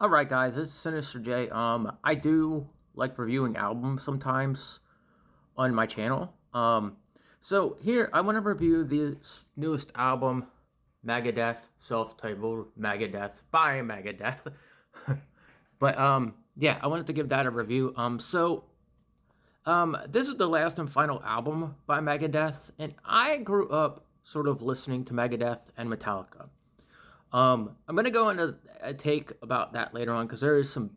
Alright guys, this is Sinister J. I do like reviewing albums sometimes on my channel. So here I want to review the newest album, Megadeth, self-titled Megadeth by Megadeth. But yeah, I wanted to give that a review. This is the last and final album by Megadeth, and I grew up sort of listening to Megadeth and Metallica. I'm gonna go into a take about that later on because there is some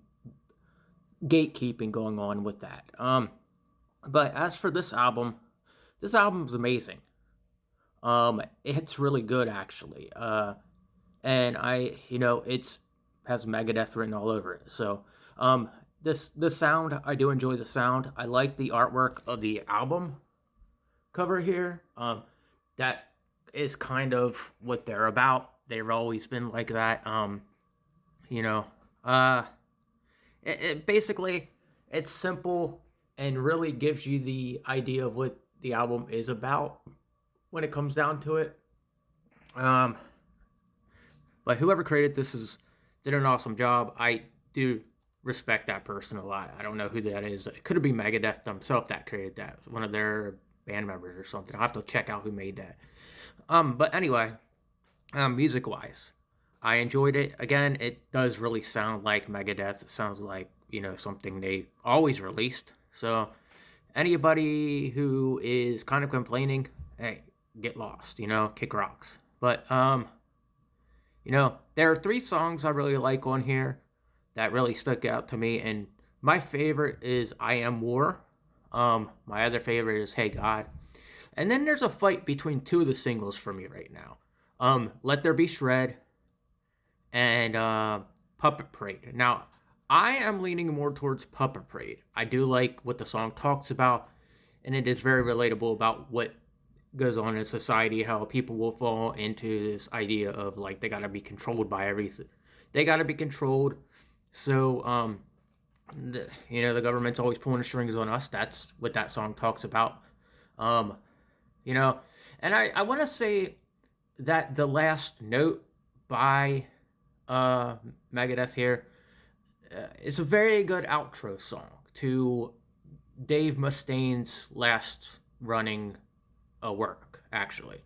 gatekeeping going on with that. But as for this album's amazing. It's really good actually. And it's has Megadeth written all over it. So, the sound, I do enjoy the sound. I like the artwork of the album cover here. That is kind of what they're about. They've always been like that. You know, uh, basically it's simple and really gives you the idea of what the album is about when it comes down to it. Um, but whoever created this is did an awesome job. I do respect that person a lot. I don't know who that is. It could be Megadeth themselves that created that. One of their band members or something. I'll have to check out who made that. But anyway, music wise, I enjoyed it. Again, it does really sound like Megadeth. It sounds like, something they always released. So anybody who is kind of complaining, hey, get lost, kick rocks. But there are three songs I really like on here that really stuck out to me, and my favorite is I Am War. My other favorite is Hey God. And then there's a fight between two of the singles for me right now. Let There Be Shred and Puppet Parade. Now, I am leaning more towards Puppet Parade. I do like what the song talks about, and it is very relatable about what goes on in society, how people will fall into this idea of like they gotta be controlled by everything. They gotta be controlled. So, the government's always pulling the strings on us. That's what that song talks about. Um, you know, and I want to say that the last note by Megadeth here, it's a very good outro song to Dave Mustaine's last running work. Actually,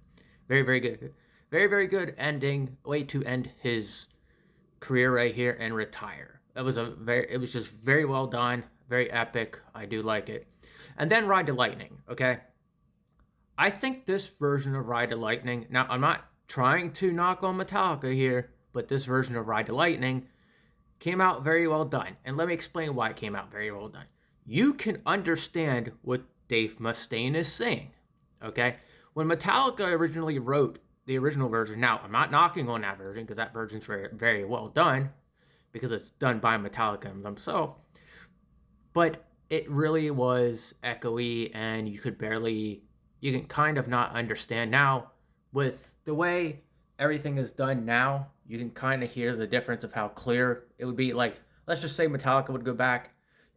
very very good, very very good ending way to end his career right here and retire. It was just very well done, very epic. I do like it. And then Ride to Lightning. Okay, I think this version of Ride to Lightning. Now I'm not trying to knock on Metallica here, but this version of Ride to Lightning came out very well done. And let me explain why it came out very well done. You can understand what Dave Mustaine is saying. Okay? When Metallica originally wrote the original version, now I'm not knocking on that version because that version's very, very well done because it's done by Metallica themselves, but it really was echoey and you can kind of not understand. Now, with the way everything is done now, you can kind of hear the difference of how clear it would be. Like, let's just say Metallica would go back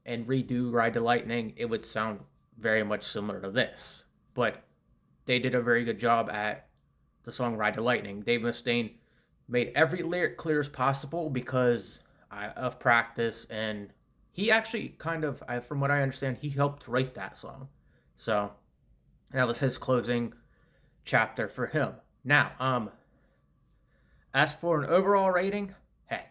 and redo Ride to Lightning, it would sound very much similar to this. But they did a very good job at the song Ride to Lightning. Dave Mustaine made every lyric clear as possible because of practice, and he actually from what I understand, he helped write that song. So that was his closing chapter for him. Now, as for an overall rating, hey,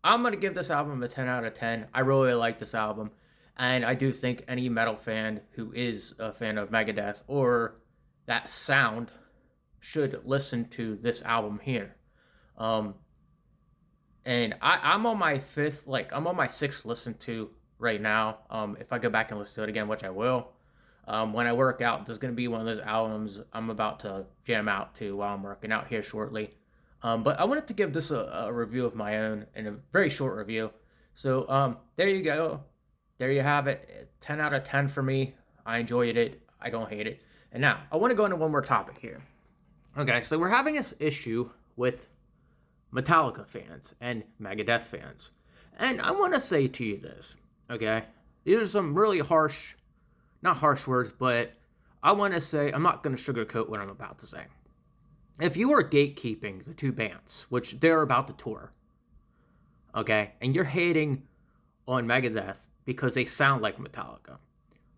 I'm gonna give this album a 10 out of 10. I really like this album, and I do think any metal fan who is a fan of Megadeth or that sound should listen to this album here. Um, and I'm on my I'm on my sixth listen to right now. If I go back and listen to it again, which I will, when I work out, there's gonna be one of those albums I'm about to jam out to while I'm working out here shortly. But I wanted to give this a review of my own and a very short review. So there you go. There you have it. 10 out of 10 for me. I enjoyed it. I don't hate it. And now I want to go into one more topic here. Okay, so we're having this issue with Metallica fans and Megadeth fans. And I want to say to you this, okay? These are some really harsh, not harsh words, but I want to say, I'm not going to sugarcoat what I'm about to say. If you are gatekeeping the two bands, which they're about to tour, okay? And you're hating on Megadeth because they sound like Metallica.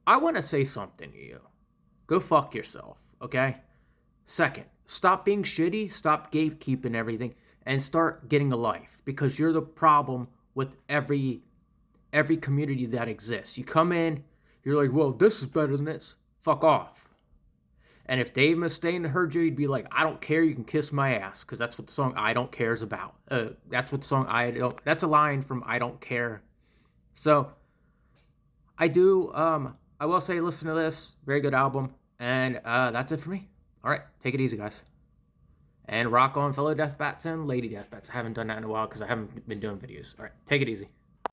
I want to say something to you. Go fuck yourself, okay? Second, stop being shitty, stop gatekeeping everything, and start getting a life because you're the problem with every community that exists. You come in, you're like, well, this is better than this. Fuck off. And if Dave Mustaine heard you, he'd be like, I don't care, you can kiss my ass, because that's what the song I Don't Care is about. That's what the song I Don't, that's a line from I Don't Care. So, I will say, listen to this, very good album, and that's it for me. All right, take it easy, guys. And rock on, fellow Deathbats and Lady Deathbats. I haven't done that in a while because I haven't been doing videos. All right, take it easy.